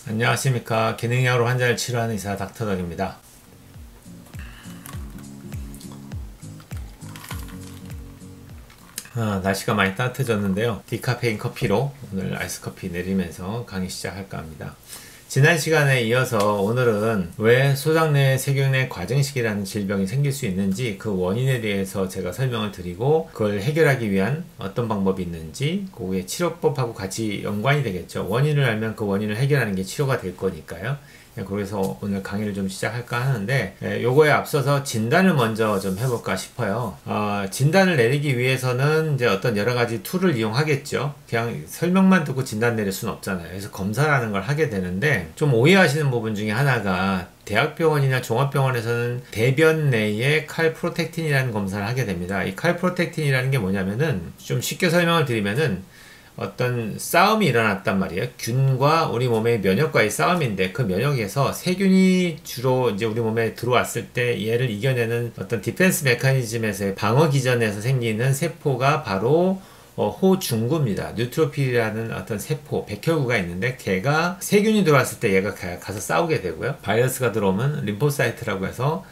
안녕하십니까. 기능약으로 환자를 치료하는 의사 닥터덕입니다. 날씨가 많이 따뜻해졌는데요. 디카페인 커피로 오늘 아이스커피 내리면서 강의 시작할까 합니다. 지난 시간에 이어서 오늘은 왜 소장내 세균의 과증식이라는 질병이 생길 수 있는지 그 원인에 대해서 제가 설명을 드리고 그걸 해결하기 위한 어떤 방법이 있는지 그게 치료법하고 같이 연관이 되겠죠. 원인을 알면 그 원인을 해결하는 게 치료가 될 거니까요. 그래서 오늘 강의를 좀 시작할까 하는데 요거에 앞서서 진단을 먼저 좀 해볼까 싶어요. 진단을 내리기 위해서는 이제 어떤 여러 가지 툴을 이용하겠죠. 그냥 설명만 듣고 진단 내릴 수는 없잖아요. 그래서 검사라는 걸 하게 되는데 좀 오해하시는 부분 중에 하나가 대학병원이나 종합병원에서는 대변 내에 칼프로텍틴이라는 검사를 하게 됩니다. 이 칼프로텍틴이라는 게 뭐냐면은 좀 쉽게 설명을 드리면은 어떤 싸움이 일어났단 말이에요. 균과 우리 몸의 면역과의 싸움인데 그 면역에서 세균이 주로 이제 우리 몸에 들어왔을 때 얘를 이겨내는 어떤 디펜스 메커니즘에서의 방어 기전에서 생기는 세포가 바로 호중구입니다. 뉴트로필이라는 어떤 세포, 백혈구가 있는데 걔가 세균이 들어왔을 때 얘가 가서 싸우게 되고요. 바이러스가 들어오면 림포사이트라고 해서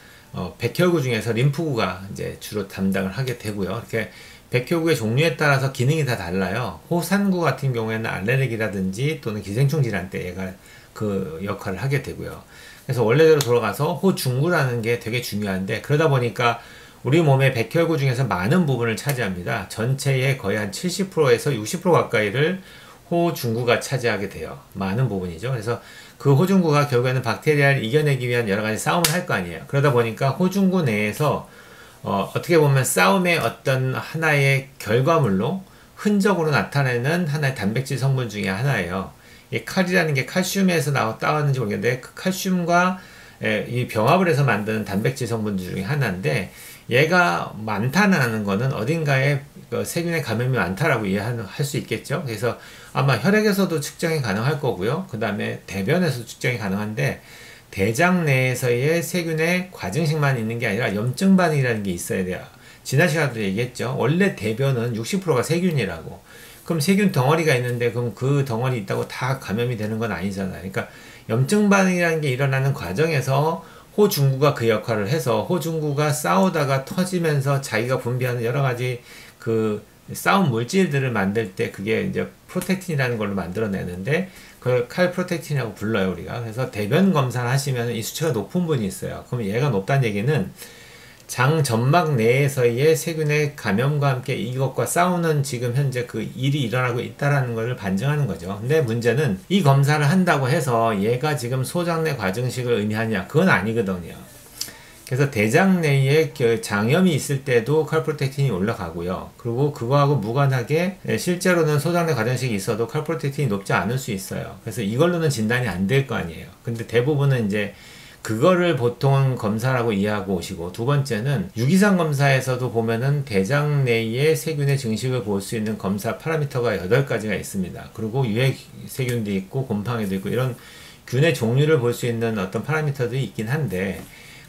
백혈구 중에서 림프구가 이제 주로 담당을 하게 되고요. 이렇게 백혈구의 종류에 따라서 기능이 다 달라요. 호산구 같은 경우에는 알레르기라든지 또는 기생충 질환 때 얘가 그 역할을 하게 되고요. 그래서 원래대로 돌아가서 호중구라는 게 되게 중요한데 그러다 보니까 우리 몸의 백혈구 중에서 많은 부분을 차지합니다. 전체의 거의 한 70%에서 60% 가까이를 호중구가 차지하게 돼요. 많은 부분이죠. 그래서 그 호중구가 결국에는 박테리아를 이겨내기 위한 여러 가지 싸움을 할 거 아니에요. 그러다 보니까 호중구 내에서 어떻게 보면 싸움의 어떤 하나의 결과물로 흔적으로 나타내는 하나의 단백질 성분 중에 하나예요. 이 칼이라는 게 칼슘에서 따왔는지 모르겠는데 그 칼슘과 이 병합을 해서 만드는 단백질 성분 중에 하나인데 얘가 많다는 거는 어딘가에 세균의 감염이 많다라고 이해할 수 있겠죠. 그래서 아마 혈액에서도 측정이 가능할 거고요. 그 다음에 대변에서도 측정이 가능한데 대장 내에서의 세균의 과증식만 있는 게 아니라 염증 반응이라는 게 있어야 돼요. 지난 시간에도 얘기했죠. 원래 대변은 60%가 세균이라고. 그럼 세균 덩어리가 있는데 그럼 그 덩어리 있다고 다 감염이 되는 건 아니잖아요. 그러니까 염증 반응이라는 게 일어나는 과정에서 호중구가 그 역할을 해서 호중구가 싸우다가 터지면서 자기가 분비하는 여러 가지 그 싸움 물질들을 만들 때 그게 이제 프로텍틴이라는 걸로 만들어내는데 그걸 칼프로텍틴이라고 불러요 우리가. 그래서 대변 검사를 하시면 이 수치가 높은 분이 있어요. 그럼 얘가 높다는 얘기는 장 점막 내에서의 세균의 감염과 함께 이것과 싸우는 지금 현재 그 일이 일어나고 있다라는 것을 반증하는 거죠. 근데 문제는 이 검사를 한다고 해서 얘가 지금 소장내 과증식을 의미하냐? 그건 아니거든요. 그래서 대장 내에 장염이 있을 때도 칼프로텍틴이 올라가고요. 그리고 그거하고 무관하게 실제로는 소장내 과증식이 있어도 칼프로텍틴이 높지 않을 수 있어요. 그래서 이걸로는 진단이 안 될 거 아니에요. 근데 대부분은 이제 그거를 보통 검사라고 이해하고 오시고, 두 번째는 유기상 검사에서도 보면은 대장 내의 세균의 증식을 볼 수 있는 검사 파라미터가 8가지가 있습니다. 그리고 유해 세균도 있고 곰팡이도 있고 이런 균의 종류를 볼 수 있는 어떤 파라미터들이 있긴 한데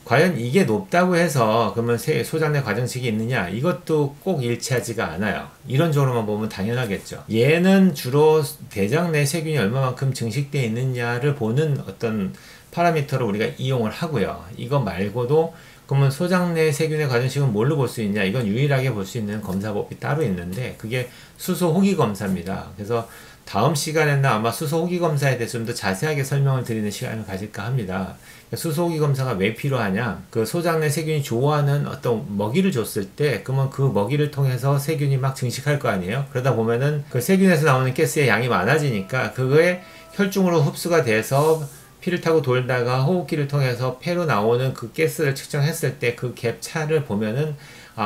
과연 이게 높다고 해서 그러면 소장내 과증식이 있느냐? 이것도 꼭 일치하지가 않아요. 이론적으로만 보면 당연하겠죠. 얘는 주로 대장 내 세균이 얼마만큼 증식되어 있느냐를 보는 어떤 파라미터를 우리가 이용을 하고요. 이거 말고도 그러면 소장내 세균의 과증식은 뭘로 볼 수 있냐? 이건 유일하게 볼 수 있는 검사법이 따로 있는데 그게 수소 호기 검사입니다. 그래서 다음 시간에는 아마 수소 호기 검사에 대해서 좀 더 자세하게 설명을 드리는 시간을 가질까 합니다. 수소 호기 검사가 왜 필요하냐? 그 소장내 세균이 좋아하는 어떤 먹이를 줬을 때 그러면 그 먹이를 통해서 세균이 막 증식할 거 아니에요? 그러다 보면은 그 세균에서 나오는 가스의 양이 많아지니까 그거에 혈중으로 흡수가 돼서 피를 타고 돌다가 호흡기를 통해서 폐로 나오는 그 가스를 측정했을 때 그 갭 차를 보면은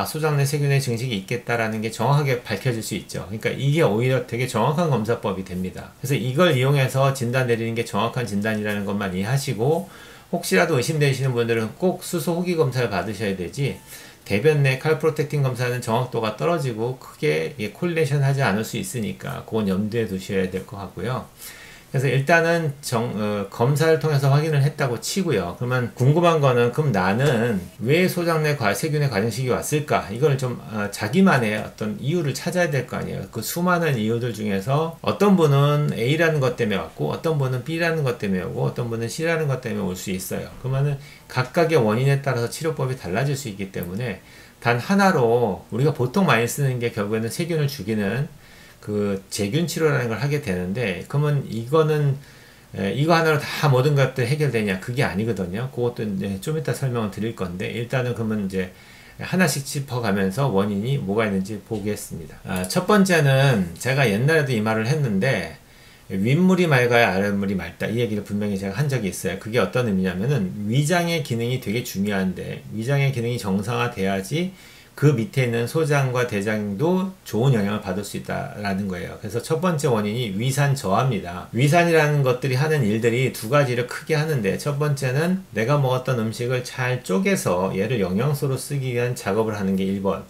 소장내 세균의 증식이 있겠다라는 게 정확하게 밝혀질 수 있죠. 그러니까 이게 오히려 되게 정확한 검사법이 됩니다. 그래서 이걸 이용해서 진단 내리는 게 정확한 진단이라는 것만 이해하시고 혹시라도 의심되시는 분들은 꼭 수소 호기 검사를 받으셔야 되지 대변 내 칼프로텍틴 검사는 정확도가 떨어지고 크게 콜레이션 하지 않을 수 있으니까 그건 염두에 두셔야 될 것 같고요. 그래서 일단은 검사를 통해서 확인을 했다고 치고요. 그러면 궁금한 거는 그럼 나는 왜 소장내 세균의 과정식이 왔을까? 이걸 좀 자기만의 어떤 이유를 찾아야 될 거 아니에요. 그 수많은 이유들 중에서 어떤 분은 A라는 것 때문에 왔고 어떤 분은 B라는 것 때문에 오고 어떤 분은 C라는 것 때문에 올 수 있어요. 그러면은 각각의 원인에 따라서 치료법이 달라질 수 있기 때문에 단 하나로 우리가 보통 많이 쓰는 게 결국에는 세균을 죽이는 그 제균 치료라는 걸 하게 되는데, 그러면 이거는 이거 하나로 다 모든 것들 해결되냐? 그게 아니거든요. 그것도 이제 좀 이따 설명을 드릴 건데, 일단은 그러면 이제 하나씩 짚어가면서 원인이 뭐가 있는지 보겠습니다. 첫 번째는 제가 옛날에도 이 말을 했는데, 윗물이 맑아야 아랫물이 맑다, 이 얘기를 분명히 제가 한 적이 있어요. 그게 어떤 의미냐면은 위장의 기능이 되게 중요한데, 위장의 기능이 정상화돼야지 그 밑에 있는 소장과 대장도 좋은 영향을 받을 수 있다라는 거예요. 그래서 첫 번째 원인이 위산 저하입니다. 위산이라는 것들이 하는 일들이 두 가지를 크게 하는데, 첫 번째는 내가 먹었던 음식을 잘 쪼개서 얘를 영양소로 쓰기 위한 작업을 하는 게 1번.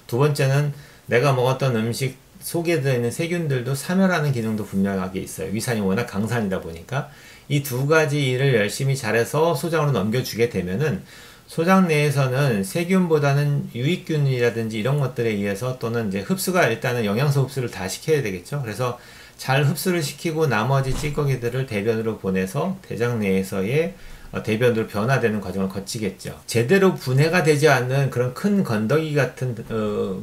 두 번째는 내가 먹었던 음식 속에 들어있는 세균들도 사멸하는 기능도 분명하게 있어요. 위산이 워낙 강산이다 보니까 이 두 가지 일을 열심히 잘해서 소장으로 넘겨주게 되면은 소장 내에서는 세균보다는 유익균이라든지 이런 것들에 의해서, 또는 이제 흡수가, 일단은 영양소 흡수를 다 시켜야 되겠죠. 그래서 잘 흡수를 시키고 나머지 찌꺼기들을 대변으로 보내서 대장 내에서의 대변으로 변화되는 과정을 거치겠죠. 제대로 분해가 되지 않는 그런 큰 건더기 같은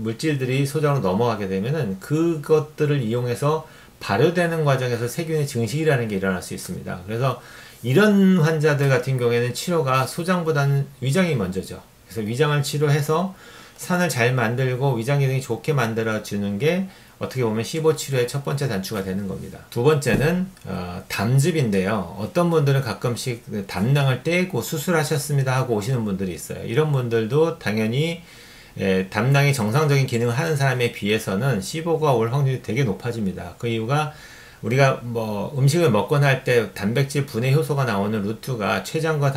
물질들이 소장으로 넘어가게 되면은 그것들을 이용해서 발효되는 과정에서 세균의 증식이라는 게 일어날 수 있습니다. 그래서 이런 환자들 같은 경우에는 치료가 소장보다는 위장이 먼저죠. 그래서 위장을 치료해서 산을 잘 만들고 위장 기능이 좋게 만들어 주는 게 어떻게 보면 15 치료의 첫 번째 단추가 되는 겁니다. 두 번째는 담즙인데요. 어떤 분들은 가끔씩 담낭을 떼고 수술하셨습니다 하고 오시는 분들이 있어요. 이런 분들도 당연히 담낭이 정상적인 기능을 하는 사람에 비해서는 15가 올 확률이 되게 높아집니다. 그 이유가, 우리가 뭐 음식을 먹거나 할 때 단백질 분해 효소가 나오는 루트가 췌장과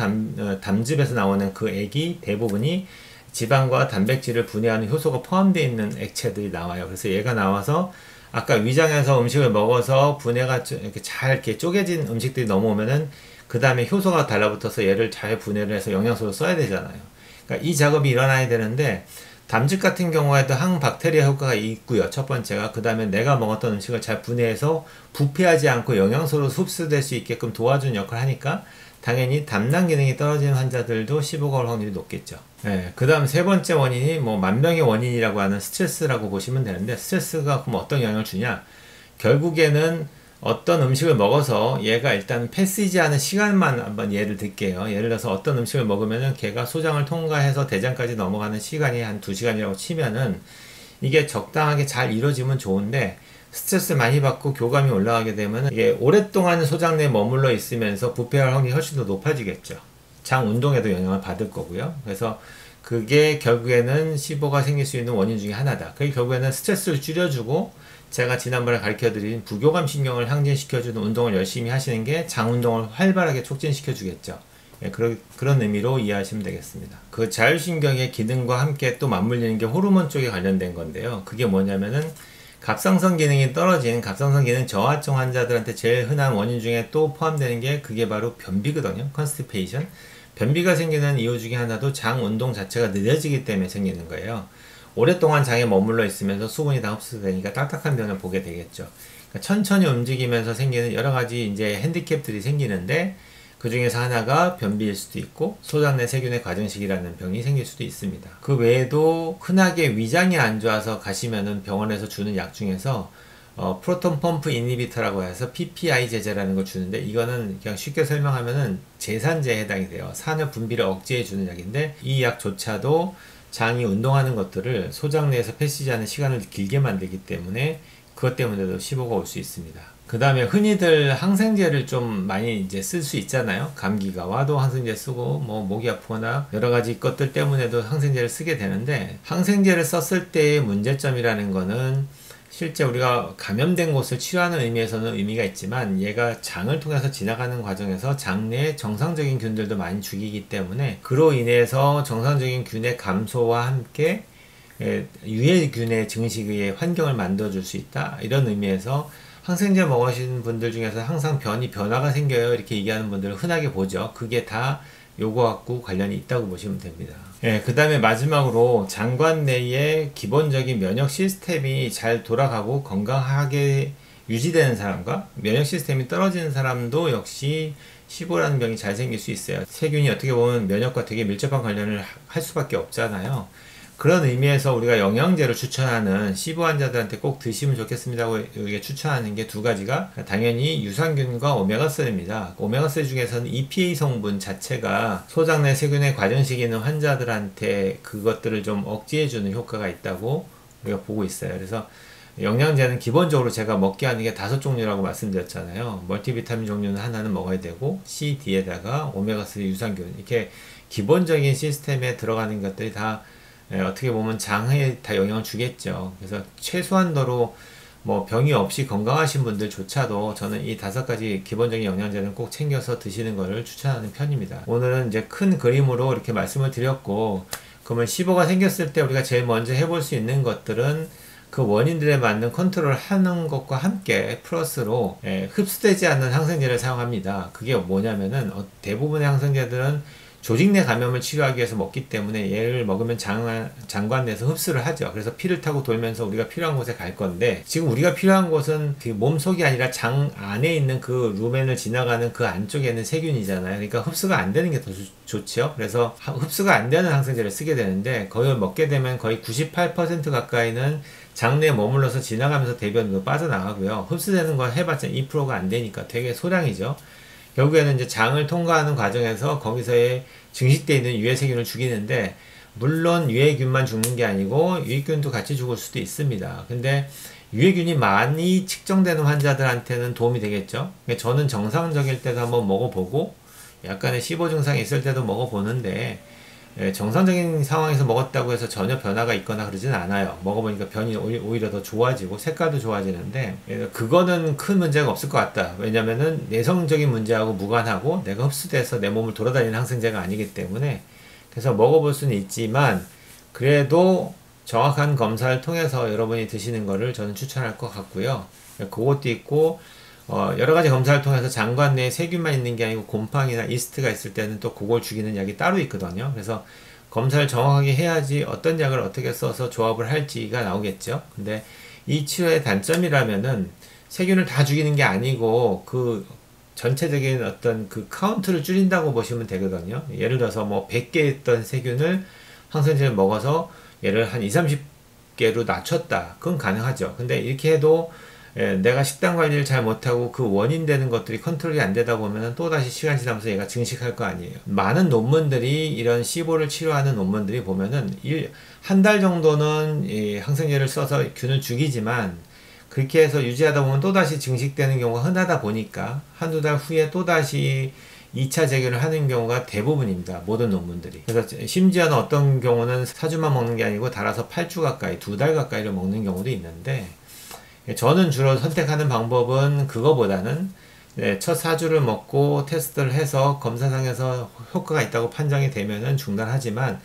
담즙에서 나오는 그 액이 대부분이 지방과 단백질을 분해하는 효소가 포함되어 있는 액체들이 나와요. 그래서 얘가 나와서 아까 위장에서 음식을 먹어서 분해가 이렇게 잘 이렇게 쪼개진 음식들이 넘어오면은 그 다음에 효소가 달라붙어서 얘를 잘 분해를 해서 영양소로 써야 되잖아요. 그러니까 이 작업이 일어나야 되는데, 담즙 같은 경우에도 항박테리아 효과가 있고요. 첫 번째가. 그 다음에 내가 먹었던 음식을 잘 분해해서 부패하지 않고 영양소로 흡수될 수 있게끔 도와주는 역할을 하니까 당연히 담낭 기능이 떨어지는 환자들도 15가 올 확률이 높겠죠. 그 다음 세 번째 원인이 뭐 만병의 원인이라고 하는 스트레스라고 보시면 되는데, 스트레스가 그럼 어떤 영향을 주냐? 결국에는 어떤 음식을 먹어서 얘가 일단 패시지하는 시간만 한번 예를 들게요. 예를 들어서 어떤 음식을 먹으면은 걔가 소장을 통과해서 대장까지 넘어가는 시간이 한 2시간이라고 치면은 이게 적당하게 잘 이루어지면 좋은데, 스트레스 많이 받고 교감이 올라가게 되면 이게 오랫동안 소장 내에 머물러 있으면서 부패할 확률이 훨씬 더 높아지겠죠. 장 운동에도 영향을 받을 거고요. 그래서 그게 결국에는 15가 생길 수 있는 원인 중에 하나다. 그게 결국에는 스트레스를 줄여주고, 제가 지난번에 가르쳐드린 부교감 신경을 항진시켜주는 운동을 열심히 하시는 게 장 운동을 활발하게 촉진시켜 주겠죠. 그런 의미로 이해하시면 되겠습니다. 그 자율신경의 기능과 함께 또 맞물리는 게 호르몬 쪽에 관련된 건데요. 그게 뭐냐면은 갑상선 기능이 떨어진 갑상선 기능 저하증 환자들한테 제일 흔한 원인 중에 또 포함되는 게 그게 바로 변비거든요. 컨스티페이션. 변비가 생기는 이유 중에 하나도 장 운동 자체가 느려지기 때문에 생기는 거예요. 오랫동안 장에 머물러 있으면서 수분이 다 흡수되니까 딱딱한 변을 보게 되겠죠. 그러니까 천천히 움직이면서 생기는 여러 가지 이제 핸디캡들이 생기는데, 그 중에서 하나가 변비일 수도 있고 소장 내 세균의 과정식이라는 병이 생길 수도 있습니다. 그 외에도 흔하게 위장이 안 좋아서 가시면은 병원에서 주는 약 중에서 프로톤 펌프 이니비터라고 해서 PPI 제제라는 걸 주는데, 이거는 그냥 쉽게 설명하면은 제산제에 해당이 돼요. 산후 분비를 억제해 주는 약인데, 이 약조차도 장이 운동하는 것들을 소장 내에서 패시지하는 시간을 길게 만들기 때문에 그것 때문에도 15가 올 수 있습니다. 그 다음에 흔히들 항생제를 좀 많이 이제 쓸 수 있잖아요. 감기가 와도 항생제 쓰고, 뭐 목이 아프거나 여러 가지 것들 때문에도 항생제를 쓰게 되는데, 항생제를 썼을 때의 문제점이라는 거는 실제 우리가 감염된 곳을 치료하는 의미에서는 의미가 있지만, 얘가 장을 통해서 지나가는 과정에서 장 내에 정상적인 균들도 많이 죽이기 때문에, 그로 인해서 정상적인 균의 감소와 함께 유해균의 증식의 환경을 만들어줄 수 있다, 이런 의미에서 항생제 먹으시는 분들 중에서 항상 변화가 생겨요 이렇게 얘기하는 분들을 흔하게 보죠. 그게 다 요거 갖고 관련이 있다고 보시면 됩니다. 예, 그 다음에 마지막으로 장관 내의 기본적인 면역 시스템이 잘 돌아가고 건강하게 유지되는 사람과 면역 시스템이 떨어지는 사람도 역시 시보라는 병이 잘 생길 수 있어요. 세균이 어떻게 보면 면역과 되게 밀접한 관련을 할 수밖에 없잖아요. 그런 의미에서 우리가 영양제를 추천하는 시보 환자들한테 꼭 드시면 좋겠습니다고 여기에 추천하는 게 두 가지가 당연히 유산균과 오메가3입니다. 오메가3 중에서는 EPA 성분 자체가 소장 내 세균에 과정식이 있는 환자들한테 그것들을 좀 억제해주는 효과가 있다고 우리가 보고 있어요. 그래서 영양제는 기본적으로 제가 먹게 하는 게 5종류라고 말씀드렸잖아요. 멀티비타민 종류는 하나는 먹어야 되고 C, D에다가 오메가3 유산균 이렇게 기본적인 시스템에 들어가는 것들이 다 어떻게 보면 장에 다 영향을 주겠죠. 그래서 최소한도로 뭐 병이 없이 건강하신 분들조차도 저는 이 5가지 기본적인 영양제는 꼭 챙겨서 드시는 것을 추천하는 편입니다. 오늘은 이제 큰 그림으로 이렇게 말씀을 드렸고, 그러면 시보가 생겼을 때 우리가 제일 먼저 해볼 수 있는 것들은 그 원인들에 맞는 컨트롤을 하는 것과 함께 플러스로 흡수되지 않는 항생제를 사용합니다. 그게 뭐냐면은 대부분의 항생제들은 조직 내 감염을 치료하기 위해서 먹기 때문에 얘를 먹으면 장관 내에서 흡수를 하죠. 그래서 피를 타고 돌면서 우리가 필요한 곳에 갈 건데, 지금 우리가 필요한 곳은 그 몸속이 아니라 장 안에 있는 그 루멘을 지나가는 그 안쪽에 있는 세균이잖아요. 그러니까 흡수가 안 되는 게 더 좋죠. 그래서 흡수가 안 되는 항생제를 쓰게 되는데, 그걸 먹게 되면 거의 98% 가까이는 장내에 머물러서 지나가면서 대변으로 빠져나가고요. 흡수되는 건 해봤자 2%가 안 되니까 되게 소량이죠. 결국에는 이제 장을 통과하는 과정에서 거기서의 증식되어 있는 유해세균을 죽이는데, 물론 유해균만 죽는 게 아니고 유익균도 같이 죽을 수도 있습니다. 근데 유해균이 많이 측정되는 환자들한테는 도움이 되겠죠. 저는 정상적일 때도 한번 먹어보고 약간의 시보 증상이 있을 때도 먹어보는데, 정상적인 상황에서 먹었다고 해서 전혀 변화가 있거나 그러진 않아요. 먹어보니까 변이 오히려 더 좋아지고 색깔도 좋아지는데, 그거는 큰 문제가 없을 것 같다. 왜냐면은 내성적인 문제하고 무관하고 내가 흡수돼서 내 몸을 돌아다니는 항생제가 아니기 때문에. 그래서 먹어볼 수는 있지만 그래도 정확한 검사를 통해서 여러분이 드시는 거를 저는 추천할 것 같고요. 그것도 있고, 여러 가지 검사를 통해서 장관 내에 세균만 있는 게 아니고 곰팡이나 이스트가 있을 때는 또 그걸 죽이는 약이 따로 있거든요. 그래서 검사를 정확하게 해야지 어떤 약을 어떻게 써서 조합을 할지가 나오겠죠. 근데 이 치료의 단점이라면은 세균을 다 죽이는 게 아니고 그 전체적인 어떤 그 카운트를 줄인다고 보시면 되거든요. 예를 들어서 뭐 100개 있던 세균을 항생제를 먹어서 얘를 한 20-30개로 낮췄다. 그건 가능하죠. 근데 이렇게 해도 내가 식단 관리를 잘 못하고 그 원인 되는 것들이 컨트롤이 안 되다 보면 또다시 시간 지나면서 얘가 증식할 거 아니에요. 많은 논문들이 이런 시보를 치료하는 논문들이 보면은 한 달 정도는 이 항생제를 써서 균을 죽이지만, 그렇게 해서 유지하다 보면 또다시 증식되는 경우가 흔하다 보니까 한두 달 후에 또다시 2차 재균을 하는 경우가 대부분입니다. 모든 논문들이. 그래서 심지어는 어떤 경우는 4주만 먹는 게 아니고 달아서 8주 가까이, 2달 가까이를 먹는 경우도 있는데, 저는 주로 선택하는 방법은 그거보다는 첫 4주를 먹고 테스트를 해서 검사상에서 효과가 있다고 판정이 되면은 중단하지만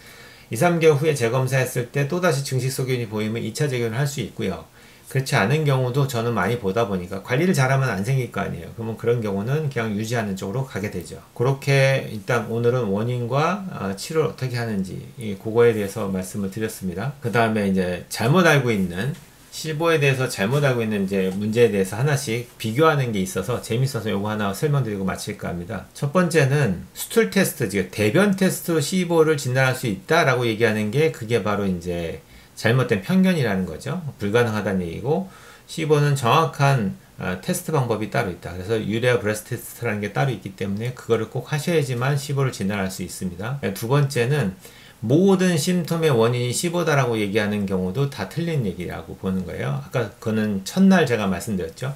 2-3개월 후에 재검사했을 때 또다시 증식소균이 보이면 2차 재균을 할 수 있고요. 그렇지 않은 경우도 저는 많이 보다 보니까 관리를 잘하면 안 생길 거 아니에요. 그러면 그런 경우는 그냥 유지하는 쪽으로 가게 되죠. 그렇게 일단 오늘은 원인과 치료를 어떻게 하는지 그거에 대해서 말씀을 드렸습니다. 그 다음에 이제 잘못 알고 있는 시보에 대해서 잘못 알고 있는 이제 문제에 대해서 하나씩 비교하는 게 있어서 재밌어서 요거 하나 설명드리고 마칠까 합니다. 첫 번째는 스툴 테스트, 즉 대변 테스트로 시보를 진단할 수 있다라고 얘기하는 게, 그게 바로 이제 잘못된 편견이라는 거죠. 불가능하다는 얘기고, 시보는 정확한 테스트 방법이 따로 있다. 그래서 유레아 브레스트 테스트라는 게 따로 있기 때문에 그거를 꼭 하셔야지만 시보를 진단할 수 있습니다. 두 번째는 모든 심텀의 원인이 시보다라고 얘기하는 경우도 다 틀린 얘기라고 보는 거예요. 아까 그거는 첫날 제가 말씀드렸죠.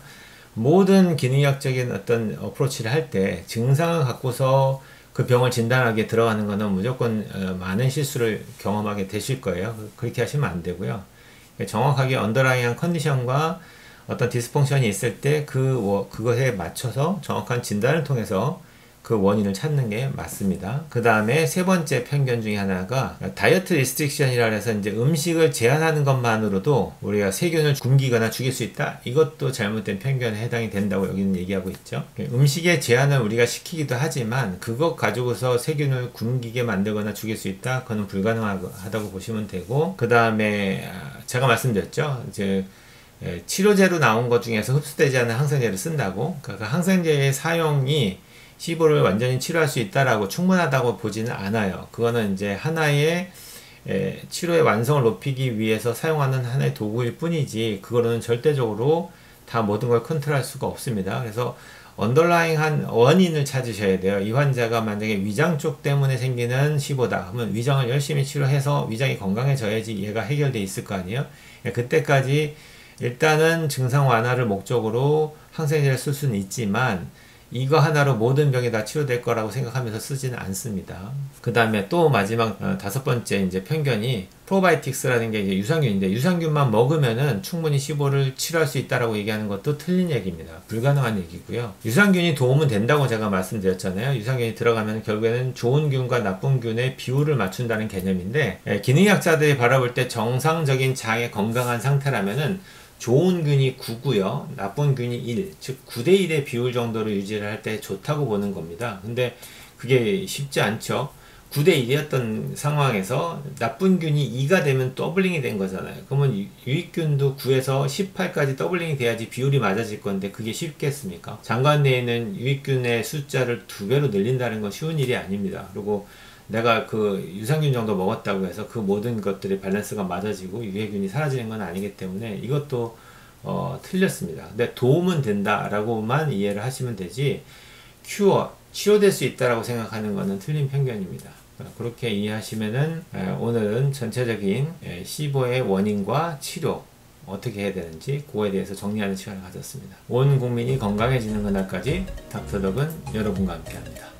모든 기능학적인 어떤 어프로치를 할 때 증상을 갖고서 그 병을 진단하기에 들어가는 거는 무조건 많은 실수를 경험하게 되실 거예요. 그렇게 하시면 안 되고요. 정확하게 언더라이한 컨디션과 어떤 디스펑션이 있을 때 그것에 맞춰서 정확한 진단을 통해서 그 원인을 찾는 게 맞습니다. 그 다음에 세 번째 편견 중에 하나가 다이어트 리스트릭션이라 해서 이제 음식을 제한하는 것만으로도 우리가 세균을 굶기거나 죽일 수 있다? 이것도 잘못된 편견에 해당이 된다고 여기는 얘기하고 있죠. 음식의 제한을 우리가 시키기도 하지만 그것 가지고서 세균을 굶기게 만들거나 죽일 수 있다? 그거는 불가능하다고 보시면 되고, 그 다음에 제가 말씀드렸죠. 이제 치료제로 나온 것 중에서 흡수되지 않는 항생제를 쓴다고. 그러니까 그 항생제의 사용이 시보를 완전히 치료할 수 있다라고 충분하다고 보지는 않아요. 그거는 이제 하나의 치료의 완성을 높이기 위해서 사용하는 하나의 도구일 뿐이지, 그거는 절대적으로 다 모든 걸 컨트롤할 수가 없습니다. 그래서 언더라잉한 원인을 찾으셔야 돼요. 이 환자가 만약에 위장 쪽 때문에 생기는 시보다 그러면 위장을 열심히 치료해서 위장이 건강해져야지 얘가 해결돼 있을 거 아니에요. 그때까지 일단은 증상 완화를 목적으로 항생제를 쓸 수는 있지만 이거 하나로 모든 병이 다 치료될 거라고 생각하면서 쓰지는 않습니다. 그 다음에 또 마지막 다섯 번째 이제 편견이 프로바이오틱스라는 게 이제 유산균인데, 유산균만 먹으면은 충분히 시보를 치료할 수 있다라고 얘기하는 것도 틀린 얘기입니다. 불가능한 얘기고요. 유산균이 도움은 된다고 제가 말씀드렸잖아요. 유산균이 들어가면 결국에는 좋은 균과 나쁜 균의 비율을 맞춘다는 개념인데, 기능의학자들이 바라볼 때 정상적인 장의 건강한 상태라면은 좋은 균이 9고요. 나쁜 균이 1, 즉 9대1의 비율 정도로 유지를 할 때 좋다고 보는 겁니다. 근데 그게 쉽지 않죠. 9대1이었던 상황에서 나쁜 균이 2가 되면 더블링이 된 거잖아요. 그러면 유익균도 9에서 18까지 더블링이 돼야지 비율이 맞아질 건데 그게 쉽겠습니까? 장관 내에는 유익균의 숫자를 2배로 늘린다는 건 쉬운 일이 아닙니다. 그리고 내가 그 유산균 정도 먹었다고 해서 그 모든 것들의 밸런스가 맞아지고 유해균이 사라지는 건 아니기 때문에 이것도 틀렸습니다. 근데 도움은 된다라고만 이해를 하시면 되지, 치료될 수 있다라고 생각하는 것은 틀린 편견입니다. 그렇게 이해하시면은 오늘은 전체적인 시보의 원인과 치료 어떻게 해야 되는지 그거에 대해서 정리하는 시간을 가졌습니다. 온 국민이 건강해지는 그날까지 닥터덕은 여러분과 함께합니다.